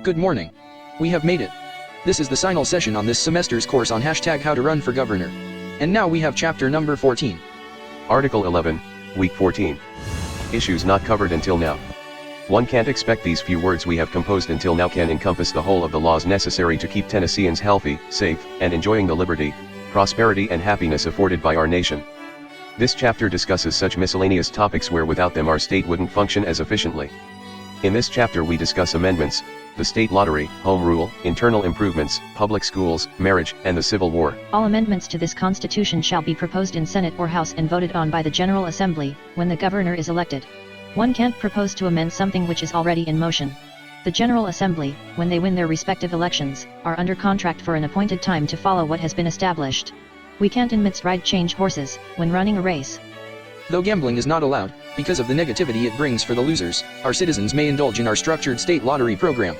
Good morning. We have made it. This is the final session on this semester's course on #How to Run for Governor. And now we have chapter number 14. Article 11, Week 14. Issues not covered until now. One can't expect these few words we have composed until now can encompass the whole of the laws necessary to keep Tennesseans healthy, safe, and enjoying the liberty, prosperity and happiness afforded by our nation. This chapter discusses such miscellaneous topics where without them our state wouldn't function as efficiently. In this chapter we discuss amendments, the state lottery, home rule, internal improvements, public schools, marriage, and the Civil War. All amendments to this Constitution shall be proposed in Senate or House and voted on by the General Assembly, when the Governor is elected. One can't propose to amend something which is already in motion. The General Assembly, when they win their respective elections, are under contract for an appointed time to follow what has been established. We can't in midstride change horses, when running a race. Though gambling is not allowed, because of the negativity it brings for the losers, our citizens may indulge in our structured state lottery program.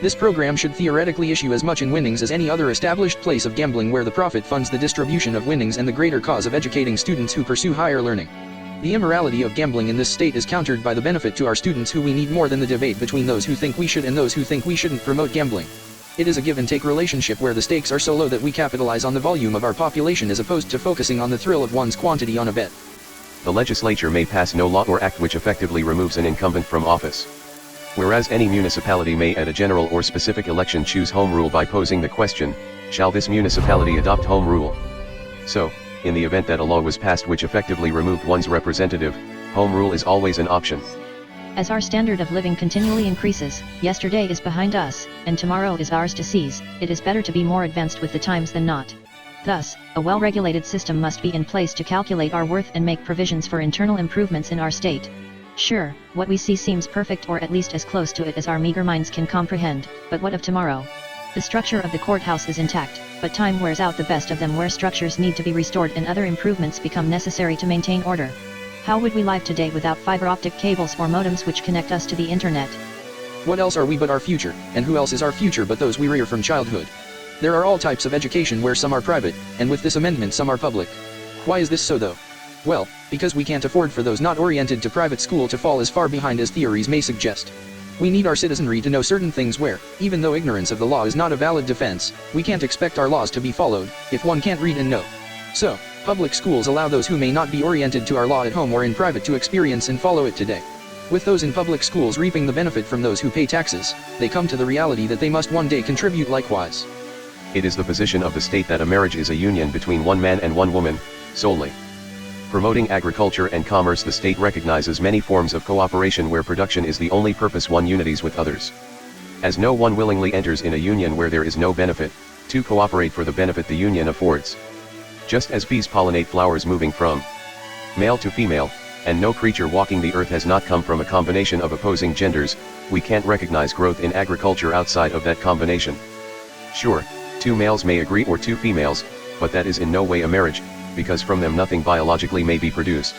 This program should theoretically issue as much in winnings as any other established place of gambling where the profit funds the distribution of winnings and the greater cause of educating students who pursue higher learning. The immorality of gambling in this state is countered by the benefit to our students who we need more than the debate between those who think we should and those who think we shouldn't promote gambling. It is a give-and-take relationship where the stakes are so low that we capitalize on the volume of our population as opposed to focusing on the thrill of one's quantity on a bet. The legislature may pass no law or act which effectively removes an incumbent from office. Whereas any municipality may at a general or specific election choose home rule by posing the question, shall this municipality adopt home rule? So, in the event that a law was passed which effectively removed one's representative, home rule is always an option. As our standard of living continually increases, yesterday is behind us, and tomorrow is ours to seize, it is better to be more advanced with the times than not. Thus, a well-regulated system must be in place to calculate our worth and make provisions for internal improvements in our state. Sure, what we see seems perfect or at least as close to it as our meager minds can comprehend, but what of tomorrow? The structure of the courthouse is intact, but time wears out the best of them where structures need to be restored and other improvements become necessary to maintain order. How would we live today without fiber optic cables or modems which connect us to the internet? What else are we but our future, and who else is our future but those we rear from childhood? There are all types of education where some are private, and with this amendment some are public. Why is this so though? Well, because we can't afford for those not oriented to private school to fall as far behind as theories may suggest. We need our citizenry to know certain things where, even though ignorance of the law is not a valid defense, we can't expect our laws to be followed, if one can't read and know. So, public schools allow those who may not be oriented to our law at home or in private to experience and follow it today. With those in public schools reaping the benefit from those who pay taxes, they come to the reality that they must one day contribute likewise. It is the position of the state that a marriage is a union between one man and one woman, solely. Promoting agriculture and commerce, the state recognizes many forms of cooperation where production is the only purpose one unities with others. As no one willingly enters in a union where there is no benefit, to cooperate for the benefit the union affords. Just as bees pollinate flowers moving from male to female, and no creature walking the earth has not come from a combination of opposing genders, we can't recognize growth in agriculture outside of that combination. Sure, two males may agree or two females, but that is in no way a marriage, because from them nothing biologically may be produced.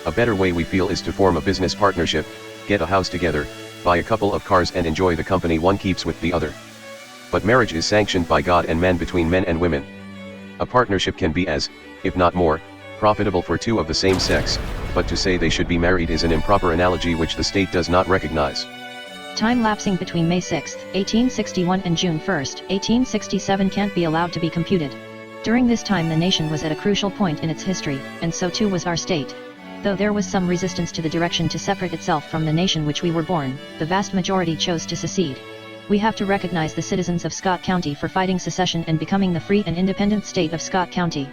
A better way we feel is to form a business partnership, get a house together, buy a couple of cars and enjoy the company one keeps with the other. But marriage is sanctioned by God and man between men and women. A partnership can be as, if not more, profitable for two of the same sex, but to say they should be married is an improper analogy which the state does not recognize. Time lapsing between May 6, 1861 and June 1, 1867 can't be allowed to be computed. During this time the nation was at a crucial point in its history, and so too was our state. Though there was some resistance to the direction to separate itself from the nation which we were born, the vast majority chose to secede. We have to recognize the citizens of Scott County for fighting secession and becoming the free and independent state of Scott County.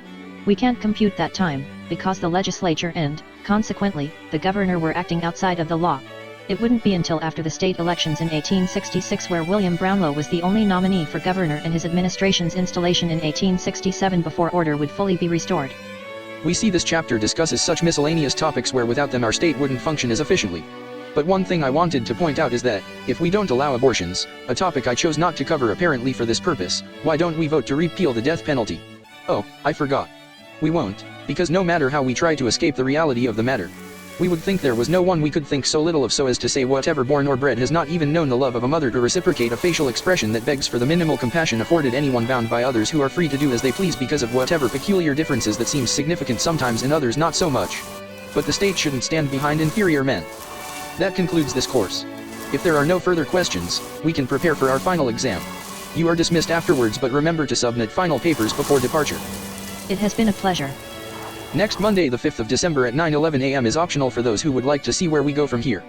We can't compute that time, because the legislature and, consequently, the governor were acting outside of the law. It wouldn't be until after the state elections in 1866 where William Brownlow was the only nominee for governor and his administration's installation in 1867 before order would fully be restored. We see this chapter discusses such miscellaneous topics where without them our state wouldn't function as efficiently. But one thing I wanted to point out is that, if we don't allow abortions, a topic I chose not to cover apparently for this purpose, why don't we vote to repeal the death penalty? Oh, I forgot. We won't, because no matter how we try to escape the reality of the matter, we would think there was no one we could think so little of so as to say whatever born or bred has not even known the love of a mother to reciprocate a facial expression that begs for the minimal compassion afforded anyone bound by others who are free to do as they please because of whatever peculiar differences that seems significant sometimes in others not so much. But the state shouldn't stand behind inferior men. That concludes this course. If there are no further questions, we can prepare for our final exam. You are dismissed afterwards, but remember to submit final papers before departure. It has been a pleasure. Next Monday, the 5th of December at 9:11 a.m. is optional for those who would like to see where we go from here.